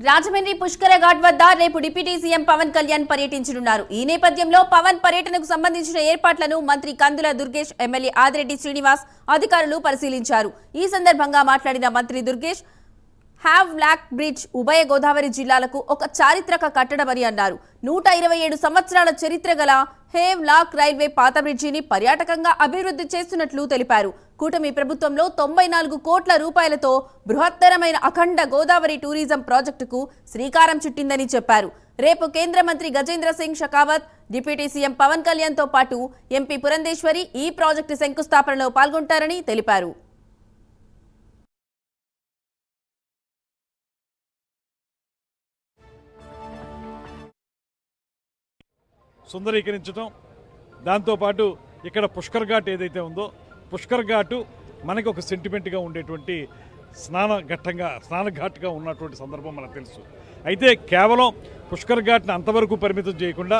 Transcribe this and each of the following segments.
రాజమండ్రి పుష్కర ఘాట్ వద్ద రేపు deputy CM Pawan Kalyan పర్యటించనున్నారు. ఈ నేపథ్యంలో పవన్ పర్యటనకు సంబంధించిన ఏర్పాట్లను మంత్రి కందుల దుర్గేష్, ఎమ్మెల్యే ఆదిరెడ్డి శ్రీనివాస్ అధికారులు పరిశీలించారు. ఈ సందర్భంగా మాట్లాడిన మంత్రి దుర్గేష్, హ్యావ్ లాక్ బ్రిడ్జ్ ఉభయ గోదావరి జిల్లాలకు ఒక చారిత్రక కట్టడమని అన్నారు. 127 సంవత్సరాల చరిత్ర గల హేవ్ లాక్ రైల్వే పాత బ్రిడ్జిని పర్యాటకంగా అభివృద్ధి చేస్తున్నట్లు తెలిపారు. కూటమి ప్రభుత్వంలో 94 కోట్ల రూపాయలతో బృహత్తరమైన అఖండ గోదావరి టూరిజం ప్రాజెక్టుకు శ్రీకారం చుట్టిందని చెప్పారు. రేపు కేంద్ర మంత్రి గజేంద్ర సింగ్ షెకావత్, డిప్యూటీ సీఎం పవన్ కళ్యాణ్ తో పాటు ఎంపీ పురంధేశ్వరి ఈ ప్రాజెక్టు శంకుస్థాపనలో పాల్గొంటారని తెలిపారు. సుందరీకరించడం, దాంతోపాటు ఇక్కడ పుష్కర్ ఘాట్ ఏదైతే ఉందో పుష్కర్ ఘాటు మనకి ఒక సెంటిమెంట్గా ఉండేటువంటి స్నానఘాట్గా ఉన్నటువంటి సందర్భం మనకు తెలుసు. అయితే కేవలం పుష్కర్ ఘాట్ని అంతవరకు పరిమితం చేయకుండా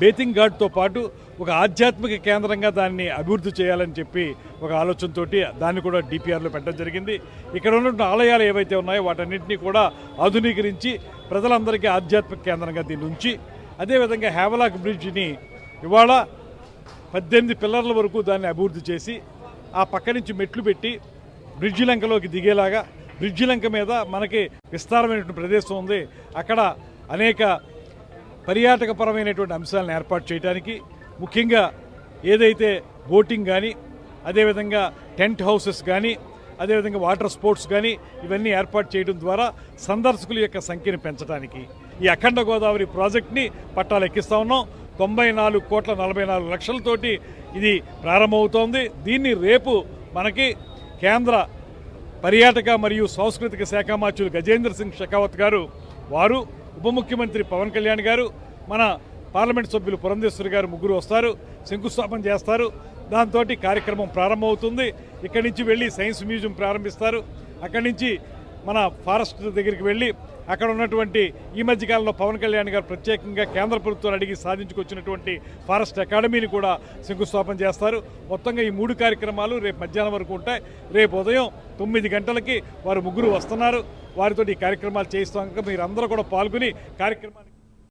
బేతింగ్ ఘాట్తో పాటు ఒక ఆధ్యాత్మిక కేంద్రంగా దాన్ని అభివృద్ధి చేయాలని చెప్పి ఒక ఆలోచనతోటి దాన్ని కూడా డిపిఆర్లో పెట్టడం జరిగింది. ఇక్కడ ఉన్నటువంటి ఆలయాలు ఏవైతే ఉన్నాయో వాటన్నింటినీ కూడా ఆధునీకరించి ప్రజలందరికీ ఆధ్యాత్మిక కేంద్రంగా దీన్ని ఉంచి, అదేవిధంగా హ్యావలాక్ బ్రిడ్జిని ఇవాళ 18 పిల్లర్ల వరకు దాన్ని అభివృద్ధి చేసి ఆ పక్క నుంచి మెట్లు పెట్టి బ్రిడ్జి లంకలోకి దిగేలాగా, బ్రిడ్జి లంక మీద మనకి విస్తారమైనటువంటి ప్రదేశం ఉంది. అక్కడ అనేక పర్యాటకపరమైనటువంటి అంశాలను ఏర్పాటు చేయడానికి, ముఖ్యంగా ఏదైతే బోటింగ్ కానీ, అదేవిధంగా టెంట్ హౌసెస్ కానీ, అదేవిధంగా వాటర్ స్పోర్ట్స్ కానీ ఇవన్నీ ఏర్పాటు చేయడం ద్వారా సందర్శకుల యొక్క సంఖ్యను పెంచడానికి ఈ అఖండ గోదావరి ప్రాజెక్ట్ని పట్టాలు ఎక్కిస్తా ఉన్నాం. 94 కోట్ల 44 లక్షలతోటి ఇది ప్రారంభమవుతోంది. దీన్ని రేపు మనకి కేంద్ర పర్యాటక మరియు సాంస్కృతిక శాఖ మంత్రులు గజేంద్ర సింగ్ షెకావత్ గారు, వారు ఉప ముఖ్యమంత్రి పవన్ కళ్యాణ్ గారు, మన పార్లమెంట్ సభ్యులు పురంధేశ్వరి గారు ముగ్గురు వస్తారు, శంకుస్థాపన చేస్తారు. దాంతో కార్యక్రమం ప్రారంభమవుతుంది. ఇక్కడి నుంచి వెళ్ళి సైన్స్ మ్యూజియం ప్రారంభిస్తారు. అక్కడి నుంచి మన ఫారెస్ట్ దగ్గరికి వెళ్ళి అక్కడ ఉన్నటువంటి ఈ మధ్యకాలంలో పవన్ కళ్యాణ్ గారు ప్రత్యేకంగా కేంద్ర ప్రభుత్వాన్ని అడిగి సాధించుకొచ్చినటువంటి ఫారెస్ట్ అకాడమీని కూడా శంకుస్థాపన చేస్తారు. మొత్తంగా ఈ 3 కార్యక్రమాలు రేపు మధ్యాహ్నం వరకు ఉంటాయి. రేపు ఉదయం 9 గంటలకి వారు ముగ్గురు వస్తున్నారు. వారితో ఈ కార్యక్రమాలు చేయిస్తాం. మీరందరూ కూడా పాల్గొని కార్యక్రమాన్ని